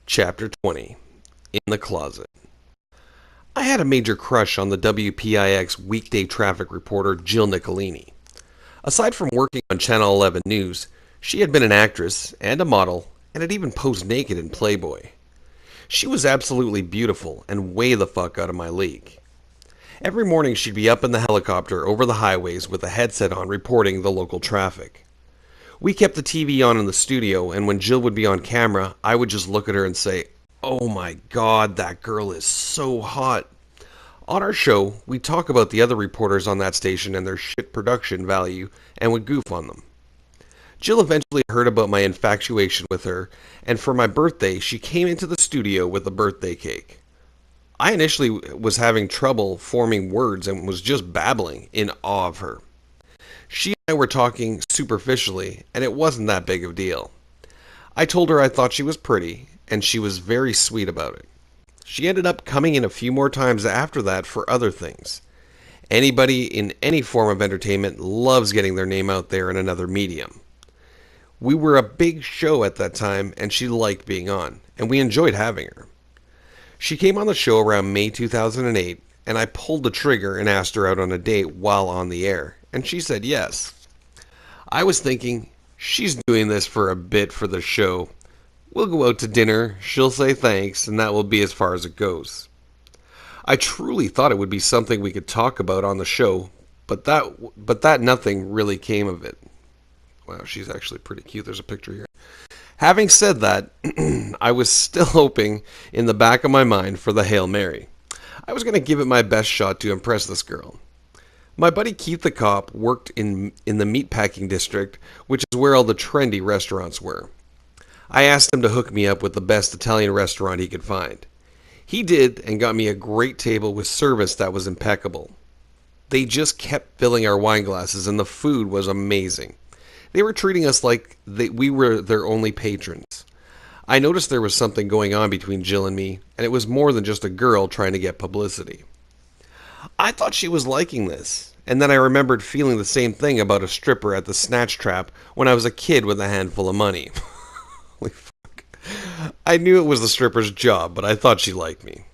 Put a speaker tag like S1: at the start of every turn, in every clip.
S1: Chapter 20. In the Closet. I had a major crush on the WPIX weekday traffic reporter Jill Nicolini. Aside from working on Channel 11 News, she had been an actress and a model and had even posed naked in Playboy. She was absolutely beautiful and way the fuck out of my league. Every morning she'd be up in the helicopter over the highways with a headset on reporting the local traffic. We kept the TV on in the studio, and when Jill would be on camera, I would just look at her and say, "Oh my god, that girl is so hot." On our show, we'd talk about the other reporters on that station and their shit production value and would goof on them. Jill eventually heard about my infatuation with her, and for my birthday, she came into the studio with a birthday cake. I initially was having trouble forming words and was just babbling in awe of her. She and I were talking superficially, and it wasn't that big of a deal. I told her I thought she was pretty, and she was very sweet about it. She ended up coming in a few more times after that for other things. Anybody in any form of entertainment loves getting their name out there in another medium. We were a big show at that time, and she liked being on, and we enjoyed having her. She came on the show around May 2008, and I pulled the trigger and asked her out on a date while on the air, and she said yes. I was thinking, she's doing this for a bit for the show. We'll go out to dinner, she'll say thanks, and that will be as far as it goes. I truly thought it would be something we could talk about on the show, but that nothing really came of it. Wow, she's actually pretty cute. There's a picture here. Having said that, I was still hoping in the back of my mind for the Hail Mary. I was going to give it my best shot to impress this girl. My buddy Keith the cop worked in the meatpacking district, which is where all the trendy restaurants were. I asked him to hook me up with the best Italian restaurant he could find. He did and got me a great table with service that was impeccable. They just kept filling our wine glasses and the food was amazing. They were treating us like we were their only patrons. I noticed there was something going on between Jill and me, and it was more than just a girl trying to get publicity. I thought she was liking this, and then I remembered feeling the same thing about a stripper at the Snatch Trap when I was a kid with a handful of money. Holy fuck. I knew it was the stripper's job, but I thought she liked me.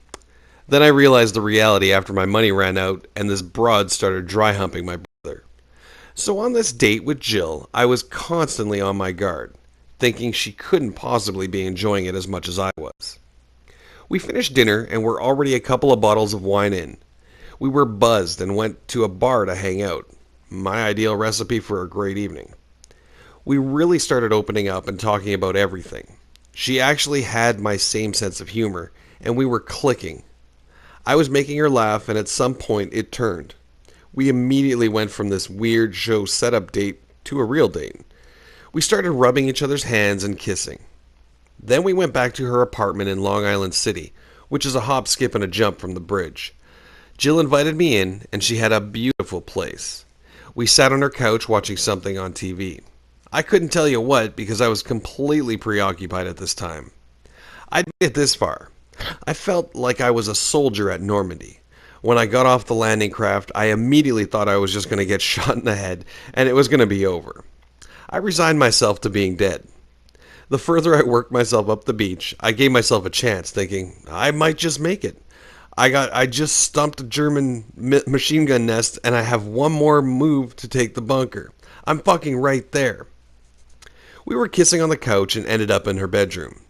S1: Then I realized the reality after my money ran out and this broad started dry humping my brother. So on this date with Jill, I was constantly on my guard, thinking she couldn't possibly be enjoying it as much as I was. We finished dinner and were already a couple of bottles of wine in. We were buzzed and went to a bar to hang out. My ideal recipe for a great evening. We really started opening up and talking about everything. She actually had my same sense of humor, and we were clicking. I was making her laugh, and at some point it turned. We immediately went from this weird show setup date to a real date. We started rubbing each other's hands and kissing. Then we went back to her apartment in Long Island City, which is a hop, skip, and a jump from the bridge. Jill invited me in, and she had a beautiful place. We sat on her couch watching something on TV. I couldn't tell you what because I was completely preoccupied at this time. I'd made it this far. I felt like I was a soldier at Normandy. When I got off the landing craft, I immediately thought I was just going to get shot in the head, and it was going to be over. I resigned myself to being dead. The further I worked myself up the beach, I gave myself a chance, thinking, I might just make it. I just stumped a German machine gun nest, and I have one more move to take the bunker. I'm fucking right there. We were kissing on the couch and ended up in her bedroom.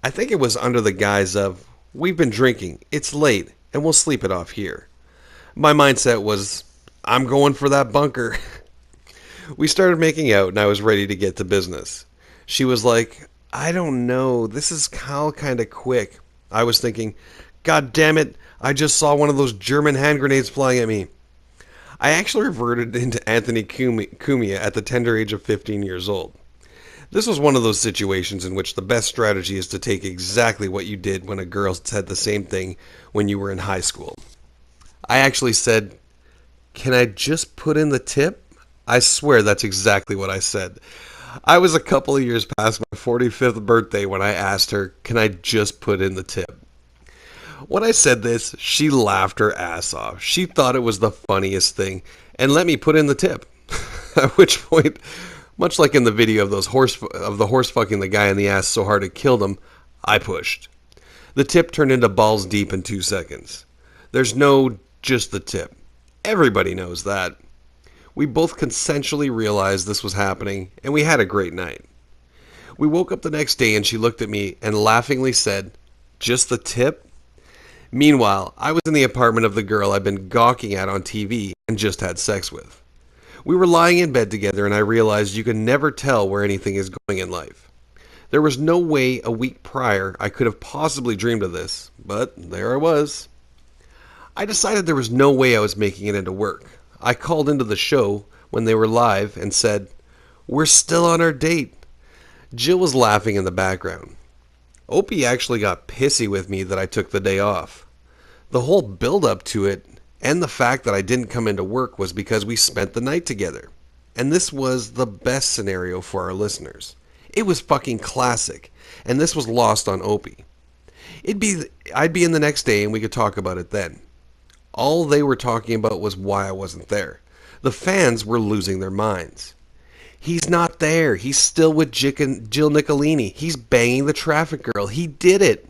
S1: I think it was under the guise of, we've been drinking, it's late, and we'll sleep it off here. My mindset was, I'm going for that bunker. We started making out, and I was ready to get to business. She was like, I don't know, this is kind of quick. I was thinking, God damn it, I just saw one of those German hand grenades flying at me. I actually reverted into Antolini Cumia at the tender age of 15 years old. This was one of those situations in which the best strategy is to take exactly what you did when a girl said the same thing when you were in high school. I actually said, can I just put in the tip? I swear that's exactly what I said. I was a couple of years past my 45th birthday when I asked her, can I just put in the tip? When I said this, she laughed her ass off. She thought it was the funniest thing and let me put in the tip. At which point, much like in the video of the horse fucking the guy in the ass so hard it killed him, I pushed. The tip turned into balls deep in 2 seconds. There's no just the tip. Everybody knows that. We both consensually realized this was happening, and we had a great night. We woke up the next day and she looked at me and laughingly said, "Just the tip?" Meanwhile, I was in the apartment of the girl I'd been gawking at on TV and just had sex with. We were lying in bed together and I realized you can never tell where anything is going in life. There was no way a week prior I could have possibly dreamed of this, but there I was. I decided there was no way I was making it into work. I called into the show when they were live and said, "We're still on our date." Jill was laughing in the background. Opie actually got pissy with me that I took the day off. The whole build-up to it and the fact that I didn't come into work was because we spent the night together. And this was the best scenario for our listeners. It was fucking classic, and this was lost on Opie. I'd be in the next day and we could talk about it then. All they were talking about was why I wasn't there. The fans were losing their minds. He's not there. He's still with Jill Nicolini. He's banging the traffic girl. He did it.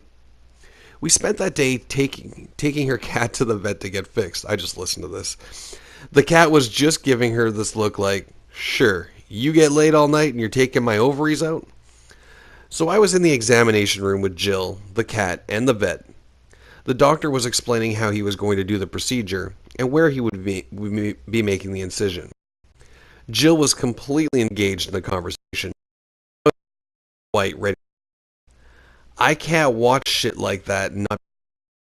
S1: We spent that day taking her cat to the vet to get fixed. I just listened to this. The cat was just giving her this look like, "Sure, you get laid all night and you're taking my ovaries out?" So I was in the examination room with Jill, the cat, and the vet. The doctor was explaining how he was going to do the procedure and where he would be making the incision. Jill was completely engaged in the conversation. White, ready. I can't watch shit like that and not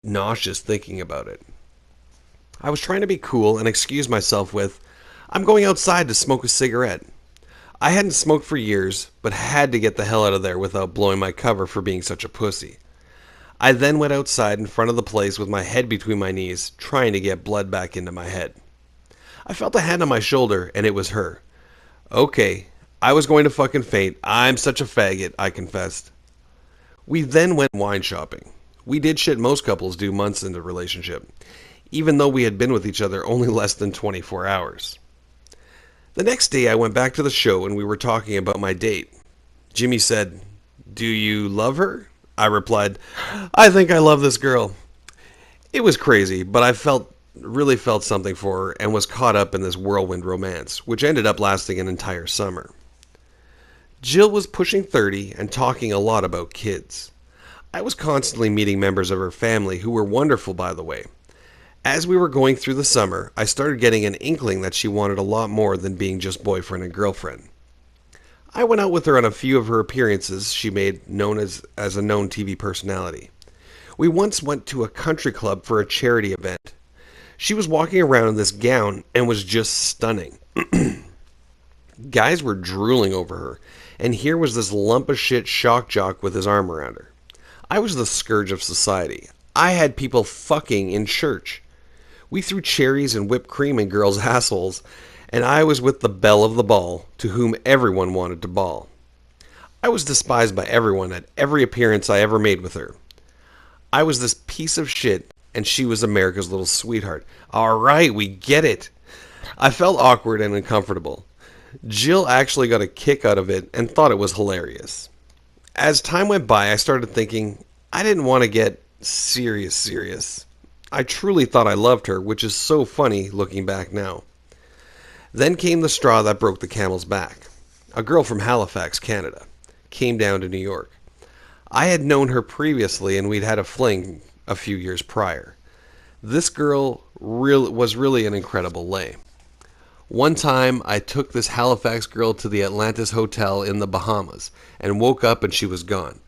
S1: be nauseous thinking about it. I was trying to be cool and excuse myself with, "I'm going outside to smoke a cigarette." I hadn't smoked for years, but had to get the hell out of there without blowing my cover for being such a pussy. I then went outside in front of the place with my head between my knees, trying to get blood back into my head. I felt a hand on my shoulder, and it was her. Okay, I was going to fucking faint. I'm such a faggot, I confessed. We then went wine shopping. We did shit most couples do months into a relationship, even though we had been with each other only less than 24 hours. The next day I went back to the show and we were talking about my date. Jimmy said, "Do you love her?" I replied, "I think I love this girl." It was crazy, but I really felt something for her and was caught up in this whirlwind romance, which ended up lasting an entire summer. Jill was pushing 30 and talking a lot about kids. I was constantly meeting members of her family who were wonderful, by the way. As we were going through the summer, I started getting an inkling that she wanted a lot more than being just boyfriend and girlfriend. I went out with her on a few of her appearances she made known as a known TV personality. We once went to a country club for a charity event. She was walking around in this gown and was just stunning. Guys were drooling over her, and here was this lump of shit shock jock with his arm around her. I was the scourge of society. I had people fucking in church. We threw cherries and whipped cream in girls' assholes, and I was with the belle of the ball, to whom everyone wanted to ball. I was despised by everyone at every appearance I ever made with her. I was this piece of shit, and she was America's little sweetheart. All right, we get it. I felt awkward and uncomfortable. Jill actually got a kick out of it and thought it was hilarious. As time went by, I started thinking I didn't want to get serious. I truly thought I loved her, which is so funny looking back now. Then came the straw that broke the camel's back. A girl from Halifax, Canada, came down to New York. I had known her previously and we'd had a fling a few years prior. This girl was really an incredible lay. One time, I took this Halifax girl to the Atlantis Hotel in the Bahamas and woke up and she was gone.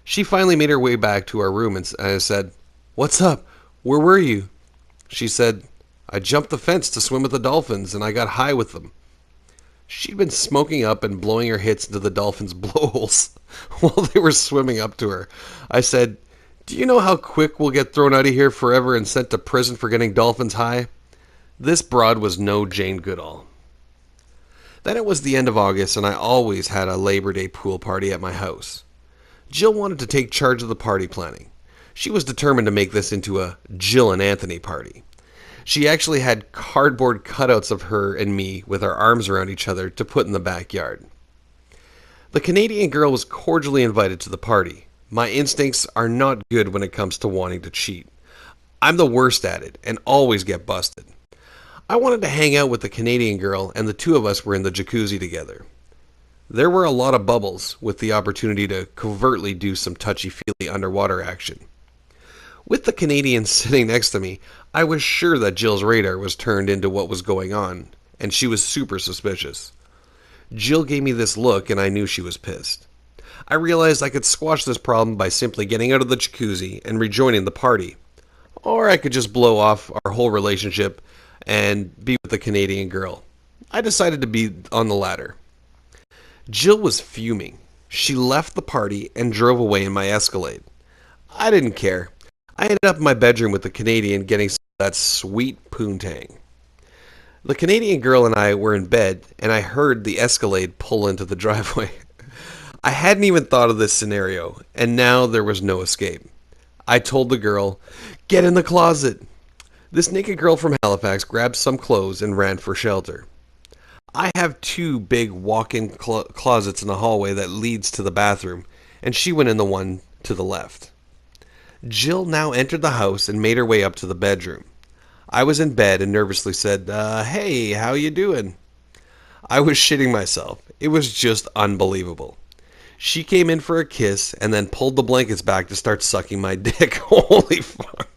S1: She finally made her way back to our room and I said, "What's up? Where were you?" She said, "I jumped the fence to swim with the dolphins and I got high with them." She'd been smoking up and blowing her hits into the dolphins' blowholes while they were swimming up to her. I said, "Do you know how quick we'll get thrown out of here forever and sent to prison for getting dolphins high?" This broad was no Jane Goodall. Then it was the end of August and I always had a Labor Day pool party at my house. Jill wanted to take charge of the party planning. She was determined to make this into a Jill and Anthony party. She actually had cardboard cutouts of her and me with our arms around each other to put in the backyard. The Canadian girl was cordially invited to the party. My instincts are not good when it comes to wanting to cheat. I'm the worst at it and always get busted. I wanted to hang out with the Canadian girl, and the two of us were in the jacuzzi together. There were a lot of bubbles, with the opportunity to covertly do some touchy-feely underwater action. With the Canadian sitting next to me, I was sure that Jill's radar was turned into what was going on, and she was super suspicious. Jill gave me this look, and I knew she was pissed. I realized I could squash this problem by simply getting out of the jacuzzi and rejoining the party. Or I could just blow off our whole relationship and be with the Canadian girl. I decided to be on the latter. Jill was fuming. She left the party and drove away in my Escalade. I didn't care. I ended up in my bedroom with the Canadian getting some of that sweet poontang. The Canadian girl and I were in bed, and I heard the Escalade pull into the driveway. I hadn't even thought of this scenario, and now there was no escape. I told the girl, "Get in the closet." This naked girl from Halifax grabbed some clothes and ran for shelter. I have two big walk-in closets in the hallway that leads to the bathroom, and she went in the one to the left. Jill now entered the house and made her way up to the bedroom. I was in bed and nervously said, "Hey, how you doing?" I was shitting myself. It was just unbelievable. She came in for a kiss and then pulled the blankets back to start sucking my dick. Holy fuck.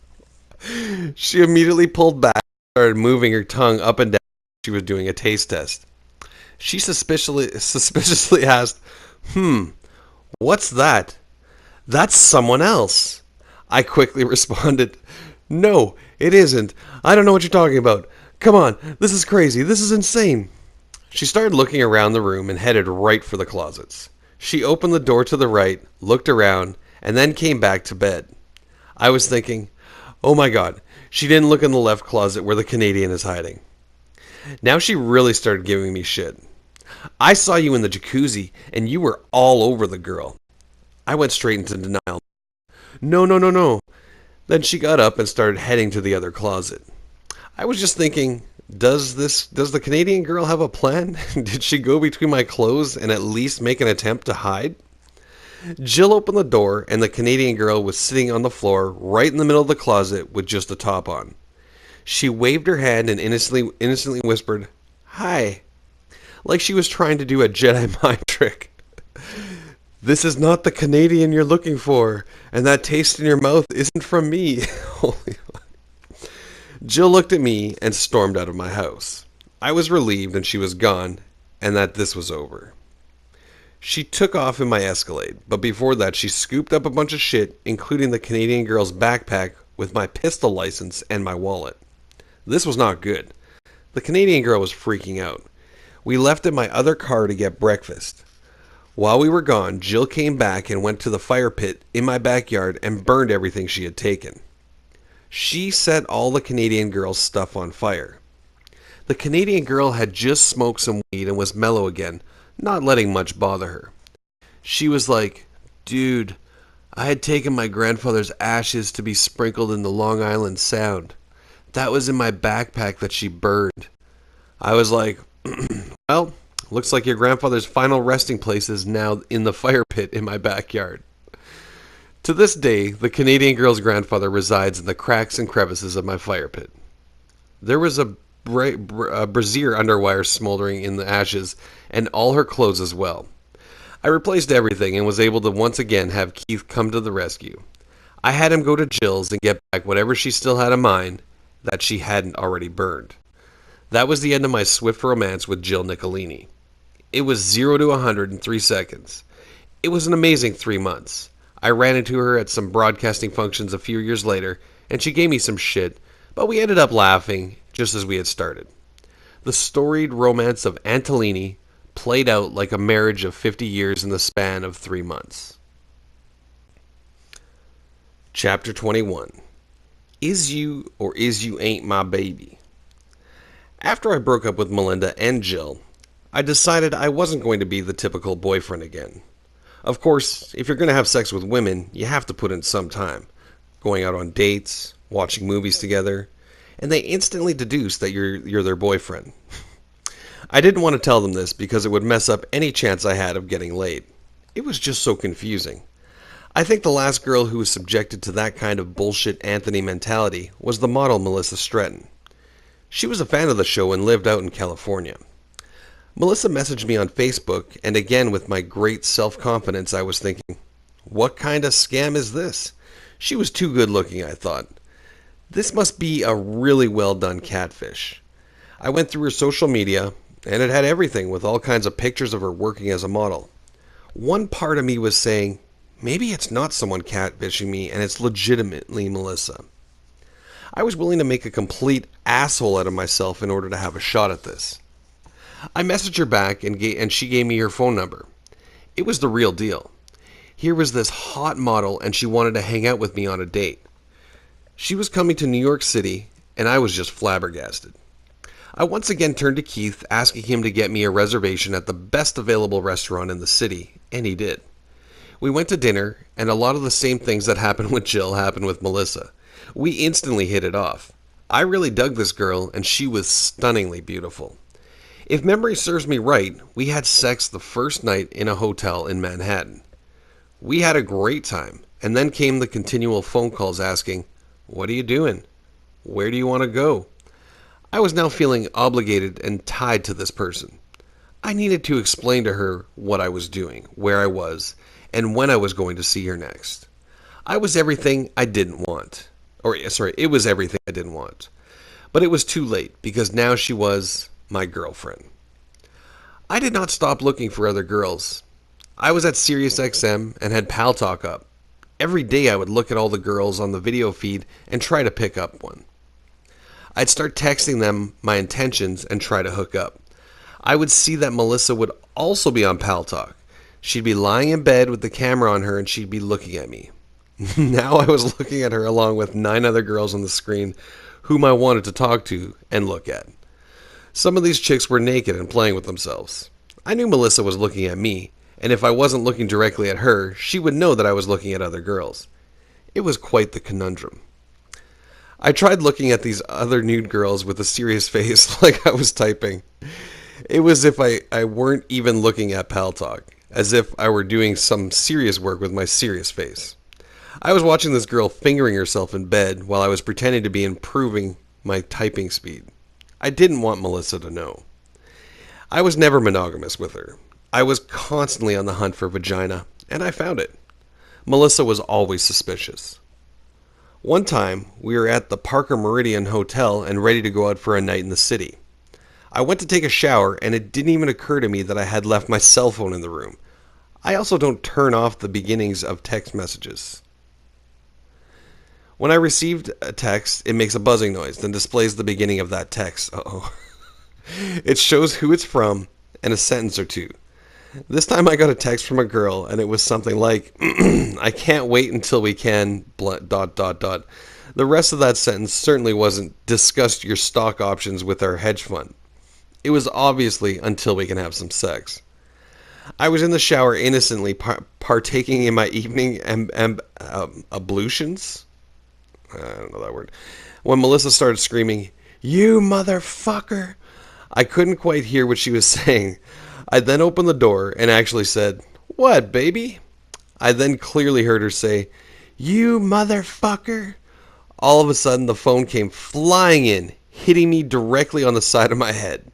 S1: She immediately pulled back and started moving her tongue up and down. She was doing a taste test. She suspiciously asked, "What's that?" "That's someone else." I quickly responded, "No, it isn't. I don't know what you're talking about. Come on, this is crazy. This is insane." She started looking around the room and headed right for the closets. She opened the door to the right, looked around, and then came back to bed. I was thinking, oh my god, she didn't look in the left closet where the Canadian is hiding. Now she really started giving me shit. "I saw you in the jacuzzi, and you were all over the girl." I went straight into denial. No, no, no, no. Then she got up and started heading to the other closet. I was just thinking, does the Canadian girl have a plan? Did she go between my clothes and at least make an attempt to hide? Jill opened the door, and the Canadian girl was sitting on the floor right in the middle of the closet with just a top on. She waved her hand and innocently whispered, "Hi," like she was trying to do a Jedi mind trick. "This is not the Canadian you're looking for, and that taste in your mouth isn't from me." Holy fuck. Jill looked at me and stormed out of my house. I was relieved and she was gone, and that this was over. She took off in my Escalade, but before that she scooped up a bunch of shit, including the Canadian girl's backpack with my pistol license and my wallet. This was not good. The Canadian girl was freaking out. We left in my other car to get breakfast. While we were gone, Jill came back and went to the fire pit in my backyard and burned everything she had taken. She set all the Canadian girl's stuff on fire. The Canadian girl had just smoked some weed and was mellow again, not letting much bother her. She was like, "Dude, I had taken my grandfather's ashes to be sprinkled in the Long Island Sound. That was in my backpack that she burned." I was like, "Well, looks like your grandfather's final resting place is now in the fire pit in my backyard." To this day, the Canadian girl's grandfather resides in the cracks and crevices of my fire pit. There was a brazier underwire smoldering in the ashes, and all her clothes as well. I replaced everything and was able to once again have Keith come to the rescue. I had him go to Jill's and get back whatever she still had in mind that she hadn't already burned. That was the end of my swift romance with Jill Nicolini. It was 0 to 100 in 3 seconds. It was an amazing 3 months. I ran into her at some broadcasting functions a few years later, and she gave me some shit, but we ended up laughing just as we had started. The storied romance of Antolini played out like a marriage of 50 years in the span of 3 months. Chapter 21. Is You or Is You Ain't My Baby? After I broke up with Melinda and Jill, I decided I wasn't going to be the typical boyfriend again. Of course, if you're going to have sex with women, you have to put in some time. Going out on dates, watching movies together, and they instantly deduce that you're their boyfriend. I didn't want to tell them this because it would mess up any chance I had of getting laid. It was just so confusing. I think the last girl who was subjected to that kind of bullshit Anthony mentality was the model Melissa Stretton. She was a fan of the show and lived out in California. Melissa messaged me on Facebook, and again with my great self-confidence I was thinking, what kind of scam is this? She was too good looking, I thought. This must be a really well done catfish. I went through her social media, and it had everything with all kinds of pictures of her working as a model. One part of me was saying, maybe it's not someone catfishing me and it's legitimately Melissa. I was willing to make a complete asshole out of myself in order to have a shot at this. I messaged her back and she gave me her phone number. It was the real deal. Here was this hot model and she wanted to hang out with me on a date. She was coming to New York City and I was just flabbergasted. I once again turned to Keith, asking him to get me a reservation at the best available restaurant in the city, and he did. We went to dinner, and a lot of the same things that happened with Jill happened with Melissa. We instantly hit it off. I really dug this girl, and she was stunningly beautiful. If memory serves me right, we had sex the first night in a hotel in Manhattan. We had a great time, and then came the continual phone calls asking, "What are you doing? Where do you want to go?" I was now feeling obligated and tied to this person. I needed to explain to her what I was doing, where I was, and when I was going to see her next. I was everything I didn't want. It was everything I didn't want. But it was too late, because now she was my girlfriend. I did not stop looking for other girls. I was at SiriusXM and had Pal Talk up. Every day I would look at all the girls on the video feed and try to pick up one. I'd start texting them my intentions and try to hook up. I would see that Melissa would also be on Pal Talk. She'd be lying in bed with the camera on her and she'd be looking at me. Now I was looking at her along with 9 other girls on the screen whom I wanted to talk to and look at. Some of these chicks were naked and playing with themselves. I knew Melissa was looking at me, and if I wasn't looking directly at her, she would know that I was looking at other girls. It was quite the conundrum. I tried looking at these other nude girls with a serious face like I was typing. It was as if I weren't even looking at Pal Talk, as if I were doing some serious work with my serious face. I was watching this girl fingering herself in bed while I was pretending to be improving my typing speed. I didn't want Melissa to know. I was never monogamous with her. I was constantly on the hunt for vagina, and I found it. Melissa was always suspicious. One time, we were at the Parker Meridian Hotel and ready to go out for a night in the city. I went to take a shower, and it didn't even occur to me that I had left my cell phone in the room. I also don't turn off the beginnings of text messages. When I received a text, it makes a buzzing noise, then displays the beginning of that text. Uh-oh. It shows who it's from and a sentence or two. This time I got a text from a girl, and it was something like, "I can't wait until we can, ... The rest of that sentence certainly wasn't, "Discuss your stock options with our hedge fund." It was obviously, "Until we can have some sex." I was in the shower innocently partaking in my evening ablutions? I don't know that word. When Melissa started screaming, "You motherfucker!" I couldn't quite hear what she was saying. I then opened the door and actually said, "What, baby?" I then clearly heard her say, "You motherfucker." All of a sudden, the phone came flying in, hitting me directly on the side of my head.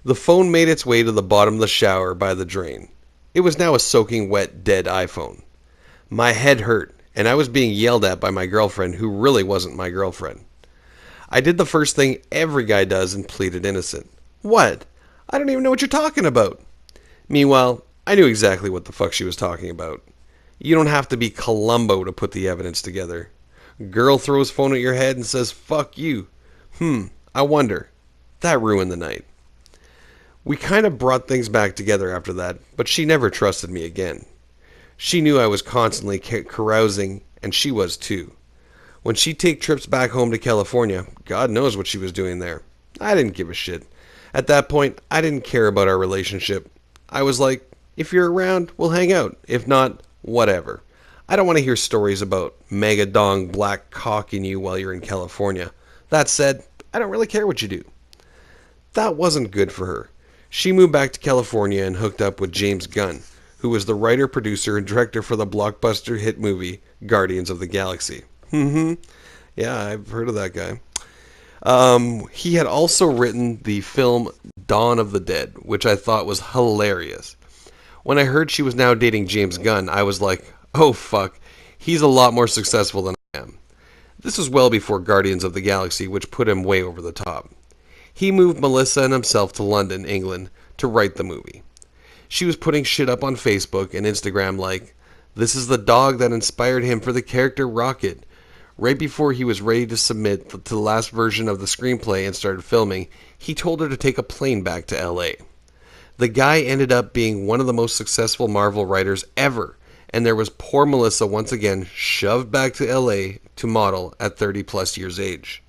S1: The phone made its way to the bottom of the shower by the drain. It was now a soaking wet, dead iPhone. My head hurt, and I was being yelled at by my girlfriend, who really wasn't my girlfriend. I did the first thing every guy does and pleaded innocent. "What? I don't even know what you're talking about." Meanwhile, I knew exactly what the fuck she was talking about. You don't have to be Columbo to put the evidence together. Girl throws phone at your head and says, "Fuck you." I wonder. That ruined the night. We kind of brought things back together after that, but she never trusted me again. She knew I was constantly carousing, and she was too. When she'd take trips back home to California, God knows what she was doing there. I didn't give a shit. At that point, I didn't care about our relationship. I was like, if you're around, we'll hang out. If not, whatever. I don't want to hear stories about mega dong black cock in you while you're in California. That said, I don't really care what you do. That wasn't good for her. She moved back to California and hooked up with James Gunn, who was the writer, producer, and director for the blockbuster hit movie Guardians of the Galaxy. Yeah, I've heard of that guy. He had also written the film Dawn of the Dead, which I thought was hilarious. When I heard she was now dating James Gunn, I was like, oh fuck, he's a lot more successful than I am. This was well before Guardians of the Galaxy, which put him way over the top. He moved Melissa and himself to London, England, to write the movie. She was putting shit up on Facebook and Instagram like, this is the dog that inspired him for the character Rocket. Right before he was ready to submit to the last version of the screenplay and started filming, he told her to take a plane back to LA. The guy ended up being one of the most successful Marvel writers ever, and there was poor Melissa once again shoved back to LA to model at 30 plus years age.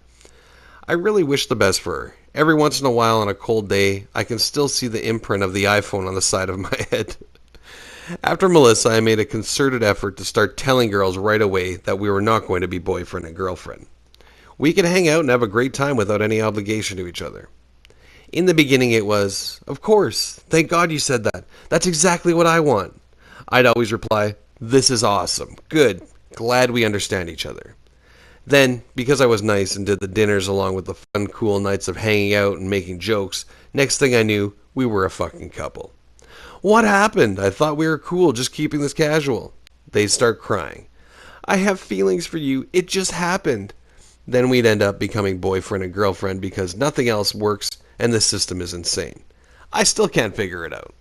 S1: I really wish the best for her. Every once in a while on a cold day, I can still see the imprint of the iPhone on the side of my head. After Melissa, I made a concerted effort to start telling girls right away that we were not going to be boyfriend and girlfriend. We could hang out and have a great time without any obligation to each other. In the beginning it was, of course, thank God you said that. That's exactly what I want. I'd always reply, this is awesome, good, glad we understand each other. Then, because I was nice and did the dinners along with the fun, cool nights of hanging out and making jokes, next thing I knew, we were a fucking couple. What happened? I thought we were cool, just keeping this casual. They'd start crying. I have feelings for you, it just happened. Then we'd end up becoming boyfriend and girlfriend because nothing else works and the system is insane. I still can't figure it out.